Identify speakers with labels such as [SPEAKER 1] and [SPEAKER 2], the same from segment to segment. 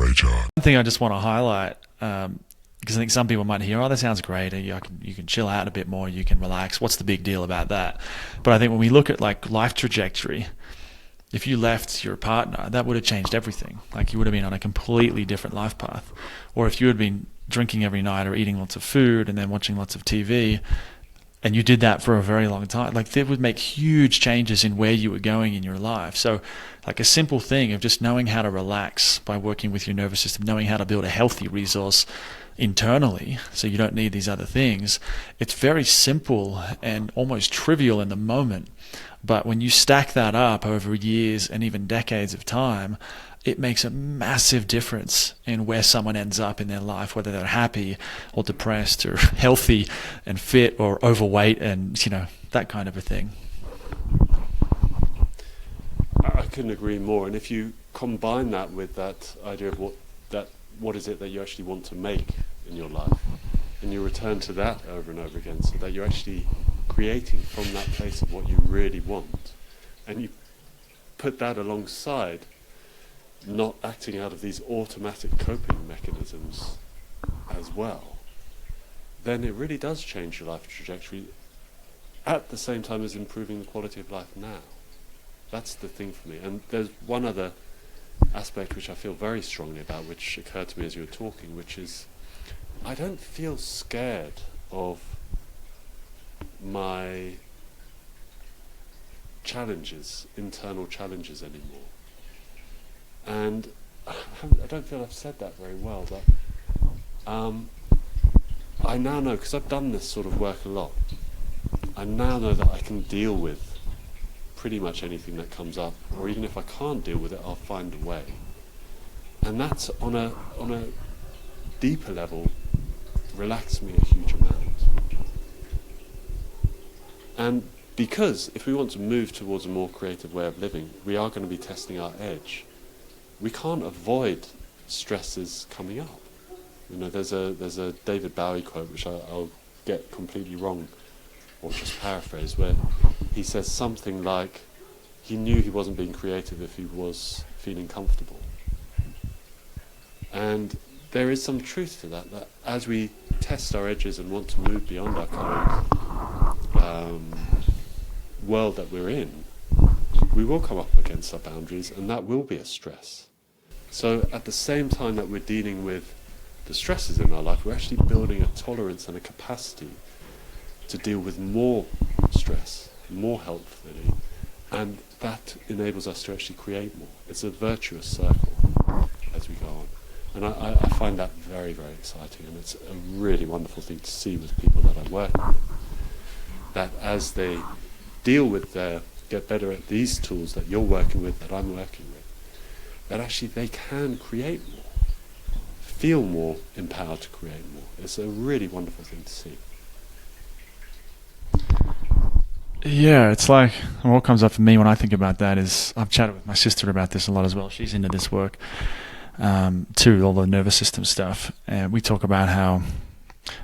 [SPEAKER 1] One thing I just want to highlight, because I think some people might hear, oh, that sounds great, you can chill out a bit more, you can relax, what's the big deal about that? But I think when we look at like life trajectory, if you left your partner, that would have changed everything. Like you would have been on a completely different life path. Or if you had been drinking every night or eating lots of food and then watching lots of TV, and you did that for a very long time, like that would make huge changes in where you were going in your life. So like a simple thing of just knowing how to relax by working with your nervous system, knowing how to build a healthy resource internally so you don't need these other things. It's very simple and almost trivial in the moment. But when you stack that up over years and even decades of time, it makes a massive difference in where someone ends up in their life, whether they're happy or depressed or healthy and fit or overweight and, that kind of a thing.
[SPEAKER 2] I couldn't agree more. And if you combine that with that idea of what is it that you actually want to make in your life, and you return to that over and over again, so that you're actually creating from that place of what you really want, and you put that alongside not acting out of these automatic coping mechanisms as well, then it really does change your life trajectory at the same time as improving the quality of life now. That's the thing for me. And there's one other aspect which I feel very strongly about, which occurred to me as you were talking, which is I don't feel scared of my challenges, internal challenges anymore. And I don't feel I've said that very well, but I now know, because I've done this sort of work a lot, I now know that I can deal with pretty much anything that comes up, or even if I can't deal with it, I'll find a way. And that's on a deeper level relaxed me a huge amount. And because if we want to move towards a more creative way of living, we are going to be testing our edge. We can't avoid stresses coming up. There's a David Bowie quote, which I'll get completely wrong, or just paraphrase, where he says something like, he knew he wasn't being creative if he was feeling comfortable. And there is some truth to that, that as we test our edges and want to move beyond our current world that we're in, we will come up against our boundaries, and that will be a stress. So at the same time that we're dealing with the stresses in our life, we're actually building a tolerance and a capacity to deal with more stress, more healthfully, and that enables us to actually create more. It's a virtuous circle as we go on. And I find that very, very exciting, and it's a really wonderful thing to see with people that I work with, that as they deal with get better at these tools that you're working with, that I'm working with, that actually they can create more, feel more empowered to create more. It's a really wonderful thing to see.
[SPEAKER 1] Yeah, it's like, what comes up for me when I think about that is, I've chatted with my sister about this a lot as well. She's into this work too, all the nervous system stuff. And we talk about how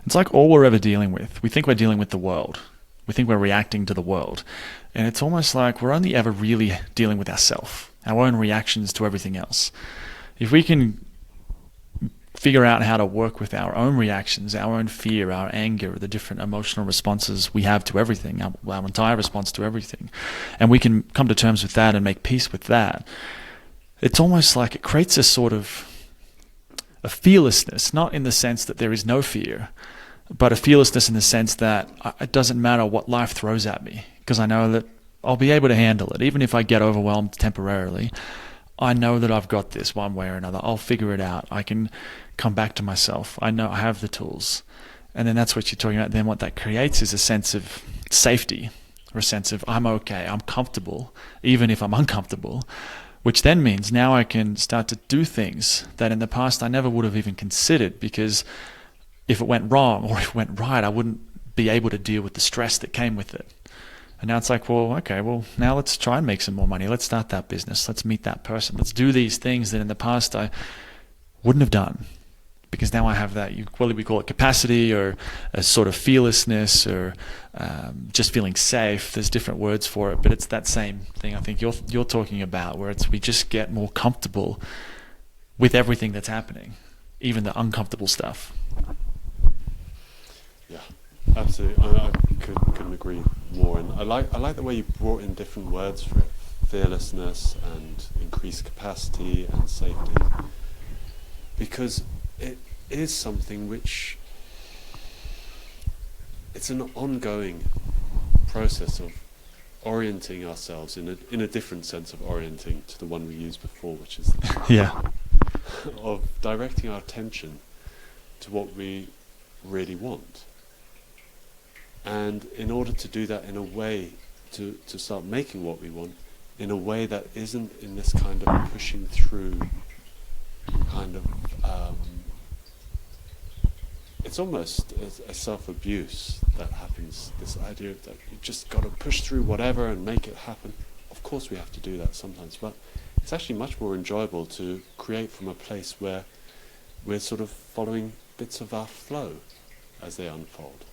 [SPEAKER 1] it's like all we're ever dealing with. We think we're dealing with the world. We think we're reacting to the world. And it's almost like we're only ever really dealing with ourselves, our own reactions to everything else. If we can figure out how to work with our own reactions, our own fear, our anger, the different emotional responses we have to everything, our entire response to everything, and we can come to terms with that and make peace with that, it's almost like it creates a sort of a fearlessness, not in the sense that there is no fear, but a fearlessness in the sense that it doesn't matter what life throws at me, because I know that I'll be able to handle it. Even if I get overwhelmed temporarily, I know that I've got this one way or another. I'll figure it out. I can come back to myself. I know I have the tools. And then that's what you're talking about. Then what that creates is a sense of safety, or a sense of I'm okay, I'm comfortable, even if I'm uncomfortable, which then means now I can start to do things that in the past I never would have even considered, because if it went wrong or if it went right, I wouldn't be able to deal with the stress that came with it. And now it's like, well, okay, well, now let's try and make some more money. Let's start that business. Let's meet that person. Let's do these things that in the past I wouldn't have done, because now I have that, whether we call it capacity or a sort of fearlessness or just feeling safe. There's different words for it, but it's that same thing I think you're talking about, where we just get more comfortable with everything that's happening, even the uncomfortable stuff.
[SPEAKER 2] Yeah, absolutely. I couldn't agree more. And I like the way you brought in different words for it: fearlessness and increased capacity and safety, because it is something which it's an ongoing process of orienting ourselves in a different sense of orienting to the one we used before, which is
[SPEAKER 1] Yeah.
[SPEAKER 2] of directing our attention to what we really want. And in order to do that in a way, to start making what we want, in a way that isn't in this kind of pushing through kind of, it's almost a self-abuse that happens, this idea that you just got to push through whatever and make it happen. Of course we have to do that sometimes, but it's actually much more enjoyable to create from a place where we're sort of following bits of our flow as they unfold.